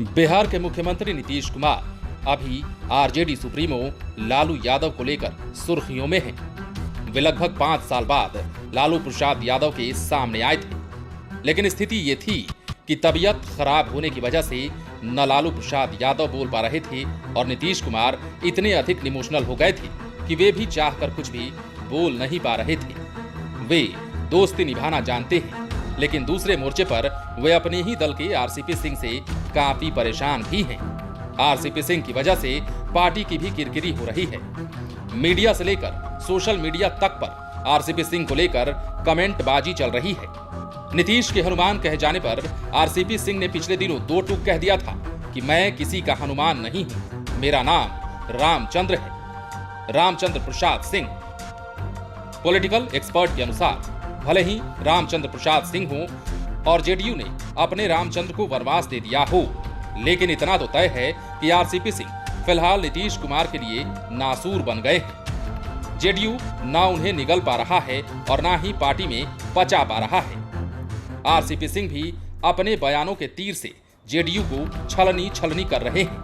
बिहार के मुख्यमंत्री नीतीश कुमार अभी आरजेडी सुप्रीमो लालू यादव को लेकर सुर्खियों में हैं। वे लगभग 5 साल बाद लालू प्रसाद यादव के सामने आए थे, लेकिन स्थिति ये थी कि तबीयत खराब होने की वजह से न लालू प्रसाद यादव बोल पा रहे थे और नीतीश कुमार इतने अधिक इमोशनल हो गए थे कि वे भी चाहकर कुछ भी बोल नहीं पा रहे थे। वे दोस्ती निभाना जानते हैं, लेकिन दूसरे मोर्चे पर वे अपने ही दल के आरसीपी सिंह से काफी परेशान भी हैं। आरसीपी सिंह की वजह से पार्टी की भी किरकिरी हो रही है। मीडिया से लेकर सोशल मीडिया तक पर आरसीपी सिंह को लेकर कमेंट बाजी चल रही है। नीतीश के हनुमान कहे जाने पर आरसीपी सिंह ने पिछले दिनों 2 टूक कह दिया था कि मैं किसी का हनुमान नहीं हूं, मेरा नाम रामचंद्र है, रामचंद्र प्रसाद सिंह। पॉलिटिकल एक्सपर्ट के अनुसार भले ही रामचंद्र प्रसाद सिंह हो और जेडीयू ने अपने रामचंद्र को वनवास दे दिया हो, लेकिन इतना तो तय है कि आरसीपी सिंह फिलहाल नीतीश कुमार के लिए नासूर बन गए हैं। जेडीयू ना उन्हें निगल पा रहा है और ना ही पार्टी में पचा पा रहा है। आरसीपी सिंह भी अपने बयानों के तीर से जेडीयू को छलनी कर रहे हैं।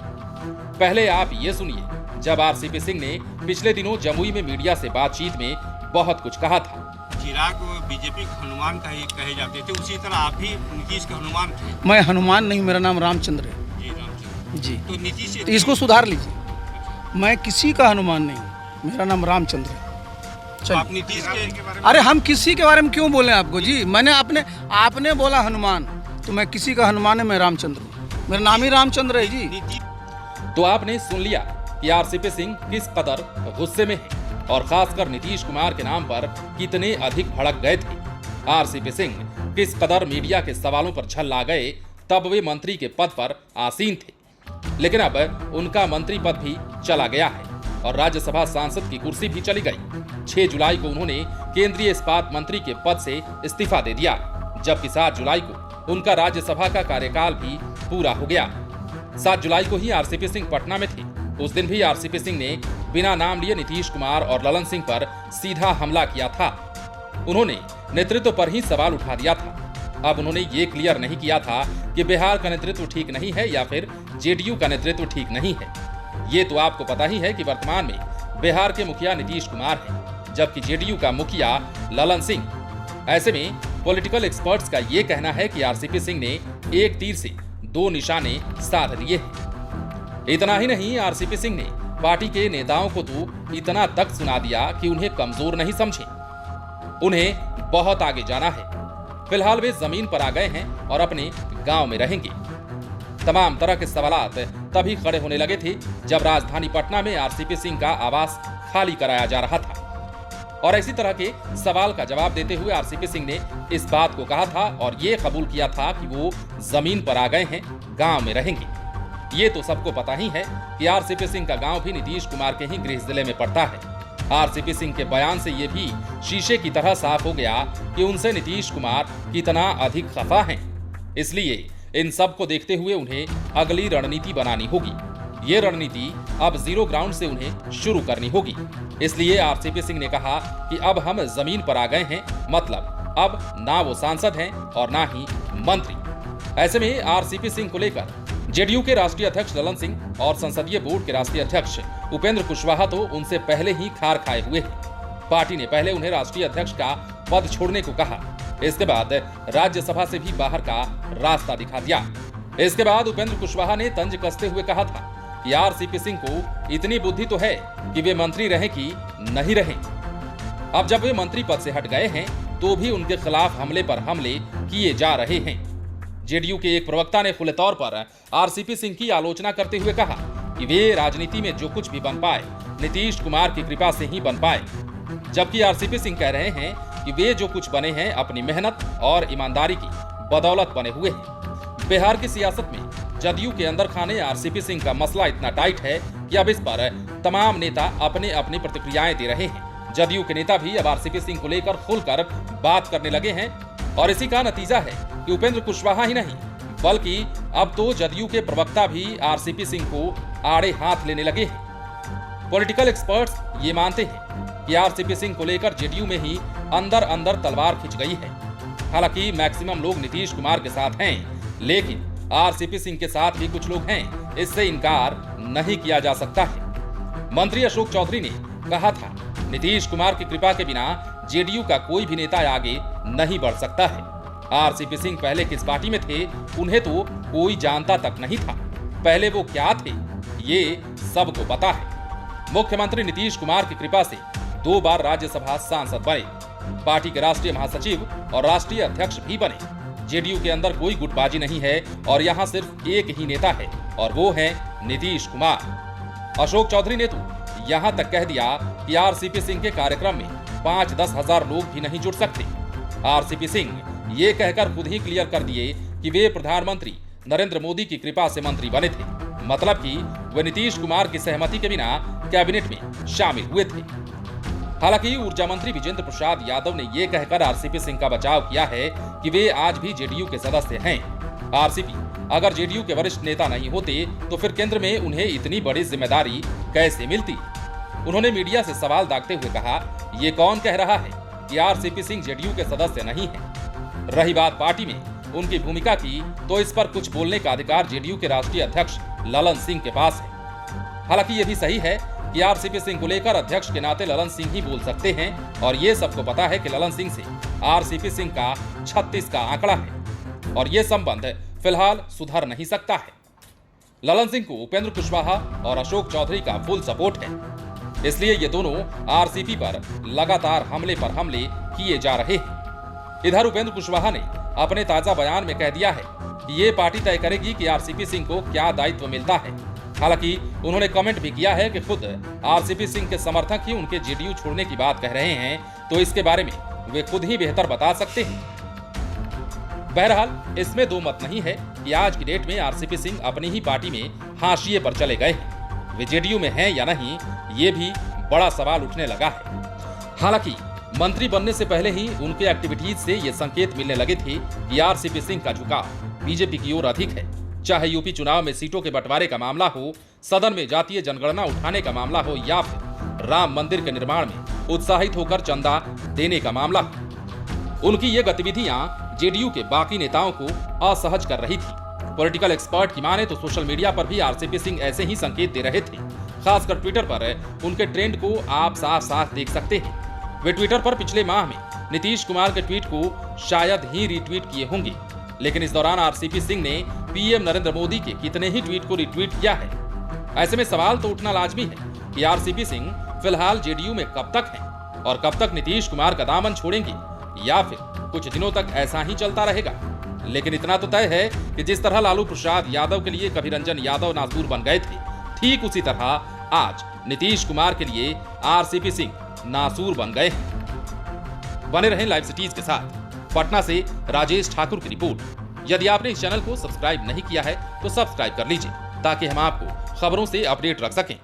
पहले आप ये सुनिए, जब आरसीपी सिंह ने पिछले दिनों जमुई में मीडिया से बातचीत में बहुत कुछ कहा था। चिराग बीजेपी के हनुमान कहे जाते थे, उसी तरह आप भी नीतीश के हनुमान थे। मैं हनुमान नहीं, मेरा नाम रामचंद्र है। जी रामचंद्र जी, तो नीतीश तो इसको सुधार लीजिए। मैं किसी का हनुमान नहीं, मेरा नाम रामचंद्र है। तो आप नीतीश के बारे में अरे हम किसी के बारे में क्यों बोले आपको जी? मैंने आपने बोला हनुमान, तो मैं किसी का हनुमान है, मैं रामचंद्र हूँ। मेरा नाम ही रामचंद्र है जी। तो आपने सुन लिया कि आरसीपी सिंह किस कदर गुस्से में है और खासकर नीतीश कुमार के नाम पर कितने अधिक भड़क गए थे। आरसीपी सिंह किस कदर मीडिया के सवालों पर झल्ला गए, तब वे मंत्री के पद पर आसीन थे, लेकिन अब उनका मंत्री पद भी चला गया है और राज्यसभा सांसद की कुर्सी भी चली गई। 6 जुलाई को उन्होंने केंद्रीय इस्पात मंत्री के पद से इस्तीफा दे दिया, जबकि 7 जुलाई को उनका राज्यसभा का कार्यकाल भी पूरा हो गया। 7 जुलाई को ही आरसीपी सिंह पटना में थे। उस दिन भी आरसीपी सिंह ने बिना नाम लिए नीतीश कुमार और ललन सिंह पर सीधा हमला किया था। उन्होंने नेतृत्व पर ही सवाल उठा दिया था। अब उन्होंने ये क्लियर नहीं किया था कि बिहार का नेतृत्व ठीक नहीं है या फिर जेडीयू का नेतृत्व ठीक नहीं है। ये तो आपको पता ही है कि वर्तमान में बिहार के मुखिया नीतीश कुमार हैं, जबकि जेडीयू का मुखिया ललन सिंह। ऐसे में पॉलिटिकल एक्सपर्ट्स का ये कहना है कि आरसीपी सिंह ने एक तीर से 2 निशाने साध लिए हैं। इतना ही नहीं, आरसीपी सिंह ने पार्टी के नेताओं को तो इतना तक सुना दिया कि उन्हें कमजोर नहीं समझे, उन्हें बहुत आगे जाना है। फिलहाल वे जमीन पर आ गए हैं और अपने गांव में रहेंगे। तमाम तरह के सवालात तभी खड़े होने लगे थे जब राजधानी पटना में आरसीपी सिंह का आवास खाली कराया जा रहा था, और इसी तरह के सवाल का जवाब देते हुए आरसीपी सिंह ने इस बात को कहा था और ये कबूल किया था कि वो जमीन पर आ गए हैं, गांव में रहेंगे। ये तो सबको पता ही है कि आरसीपी सिंह का गांव भी नीतीश कुमार के ही गृह जिले में पड़ता है। आरसीपी सिंह के बयान से ये भी शीशे की तरह साफ हो गया कि उनसे नीतीश कुमार कितना अधिक खफा हैं। इसलिए इन सब को देखते हुए उन्हें अगली रणनीति बनानी होगी। ये रणनीति अब जीरो ग्राउंड से उन्हें शुरू करनी होगी। इसलिए आरसीपी सिंह ने कहा कि अब हम जमीन पर आ गए हैं, मतलब अब ना वो सांसद हैं और ना ही मंत्री। ऐसे में आरसीपी सिंह को लेकर जेडीयू के राष्ट्रीय अध्यक्ष ललन सिंह और संसदीय बोर्ड के राष्ट्रीय अध्यक्ष उपेंद्र कुशवाहा तो उनसे पहले ही खार खाए हुए हैं। पार्टी ने पहले उन्हें राष्ट्रीय अध्यक्ष का पद छोड़ने को कहा, इसके बाद राज्यसभा से भी बाहर का रास्ता दिखा दिया। इसके बाद उपेंद्र कुशवाहा ने तंज कसते हुए कहा था कि आरसीपी सिंह को इतनी बुद्धि तो है कि वे मंत्री रहें कि नहीं रहें। अब जब वे मंत्री पद से हट गए हैं तो भी उनके खिलाफ हमले पर हमले किए जा रहे हैं। जेडीयू के एक प्रवक्ता ने खुले तौर पर आरसीपी सिंह की आलोचना करते हुए कहा कि वे राजनीति में जो कुछ भी बन पाए नीतीश कुमार की कृपा से ही बन पाए, जबकि आरसीपी सिंह कह रहे हैं कि वे जो कुछ बने हैं अपनी मेहनत और ईमानदारी की बदौलत बने हुए हैं। बिहार की सियासत में जदयू के अंदर खाने आरसीपी सिंह का मसला इतना टाइट है कि अब इस पर तमाम नेता अपने अपनी प्रतिक्रियाएं दे रहे हैं। जदयू के नेता भी अब आरसीपी सिंह को लेकर खुलकर बात करने लगे हैं और इसी का नतीजा है कि उपेंद्र कुशवाहा ही नहीं बल्कि अब तो जदयू के प्रवक्ता भी आरसीपी सिंह को आड़े हाथ लेने लगे हैं। पॉलिटिकल एक्सपर्ट्स ये मानते हैं कि आरसीपी सिंह को लेकर जेडीयू में ही अंदर अंदर तलवार खिंच गई है। हालांकि मैक्सिमम लोग नीतीश कुमार के साथ हैं, लेकिन आरसीपी सिंह के साथ भी कुछ लोग हैं, इससे इनकार नहीं किया जा सकता है। मंत्री अशोक चौधरी ने कहा था, नीतीश कुमार की कृपा के बिना जेडीयू का कोई भी नेता आगे नहीं बढ़ सकता है। आरसीपी सिंह पहले किस पार्टी में थे, उन्हें तो कोई जानता तक नहीं था। पहले वो क्या थे, ये सबको पता है। मुख्यमंत्री नीतीश कुमार की कृपा से 2 बार राज्यसभा सांसद बने, पार्टी के राष्ट्रीय महासचिव और राष्ट्रीय अध्यक्ष भी बने। जेडीयू के अंदर कोई गुटबाजी नहीं है और यहाँ सिर्फ एक ही नेता है और वो है नीतीश कुमार। अशोक चौधरी ने तो यहाँ तक कह दिया कि आरसीपी सिंह के कार्यक्रम में 5-10 हजार लोग भी नहीं जुड़ सकते। आरसीपी सिंह ये कहकर खुद ही क्लियर कर दिए कि वे प्रधानमंत्री नरेंद्र मोदी की कृपा से मंत्री बने थे, मतलब कि वे नीतीश कुमार की सहमति के बिना कैबिनेट में शामिल हुए थे। हालांकि ऊर्जा मंत्री विजेंद्र प्रसाद यादव ने यह कहकर आरसीपी सिंह का बचाव किया है कि वे आज भी जेडीयू के सदस्य हैं। आरसीपी अगर जेडीयू के वरिष्ठ नेता नहीं होते तो फिर केंद्र में उन्हें इतनी बड़ी जिम्मेदारी कैसे मिलती। उन्होंने मीडिया से सवाल दागते हुए कहा, ये कौन कह रहा है कि आरसीपी सिंह जेडीयू के सदस्य नहीं है। रही बात पार्टी में उनकी भूमिका की, तो इस पर कुछ बोलने का अधिकार जेडीयू के राष्ट्रीय अध्यक्ष ललन सिंह के पास है। हालांकि ये भी सही है कि आरसीपी सिंह को लेकर अध्यक्ष के नाते ललन सिंह ही बोल सकते हैं और ये सबको पता है कि ललन सिंह से आरसीपी सिंह का 36 का आंकड़ा है और ये संबंध फिलहाल सुधर नहीं सकता है। ललन सिंह को उपेंद्र कुशवाहा और अशोक चौधरी का फुल सपोर्ट है, इसलिए ये दोनों आरसीपी पर लगातार हमले पर हमले किए जा रहे हैं। इधर उपेंद्र कुशवाहा ने अपने ताजा बयान में कह दिया है कि ये पार्टी तय करेगी कि आरसीपी सिंह को क्या दायित्व मिलता है। हालांकि उन्होंने कमेंट भी किया है कि खुद आरसीपी सिंह के समर्थक ही उनके जेडीयू छोड़ने की बात कह रहे हैं, तो इसके बारे में वे खुद ही बेहतर बता सकते हैं। बहरहाल इसमें दो मत नहीं है कि आज की डेट में आरसीपी सिंह अपनी ही पार्टी में हाशिए पर चले गए हैं। वे जेडीयू में हैं या नहीं, ये भी बड़ा सवाल उठने लगा है। हालांकि मंत्री बनने से पहले ही उनके एक्टिविटीज से ये संकेत मिलने लगे थे कि आरसीपी सिंह का झुकाव बीजेपी की ओर अधिक है। चाहे यूपी चुनाव में सीटों के बंटवारे का मामला हो, सदन में जातीय जनगणना उठाने का मामला हो या फिर राम मंदिर के निर्माण में उत्साहित होकर चंदा देने का मामला हो। उनकी ये गतिविधियां जेडीयू के बाकी नेताओं को असहज कर रही थी। पॉलिटिकल एक्सपर्ट की माने तो सोशल मीडिया पर भी आरसीपी सिंह ऐसे ही संकेत दे रहे थे। खासकर ट्विटर पर उनके ट्रेंड को आप साफ साफ देख सकते हैं। वे ट्विटर पर पिछले माह में नीतीश कुमार के ट्वीट को शायद ही रिट्वीट किए होंगे, लेकिन इस दौरान आरसीपी सिंह ने पीएम नरेंद्र मोदी के कितने ही ट्वीट को रिट्वीट किया है। ऐसे में सवाल तो उठना लाजमी है कि आरसीपी सिंह फिलहाल जेडीयू में कब तक हैं और कब तक नीतीश कुमार का दामन छोड़ेंगे, या फिर कुछ दिनों तक ऐसा ही चलता रहेगा। लेकिन इतना तो तय है कि जिस तरह लालू प्रसाद यादव के लिए कभी रंजन यादव नासूर बन गए थे, ठीक उसी तरह आज नीतीश कुमार के लिए आरसीपी सिंह नासूर बन गए हैं। बने रहें लाइव सिटीज के साथ। पटना से राजेश ठाकुर की रिपोर्ट। यदि आपने इस चैनल को सब्सक्राइब नहीं किया है तो सब्सक्राइब कर लीजिए ताकि हम आपको खबरों से अपडेट रख सकें।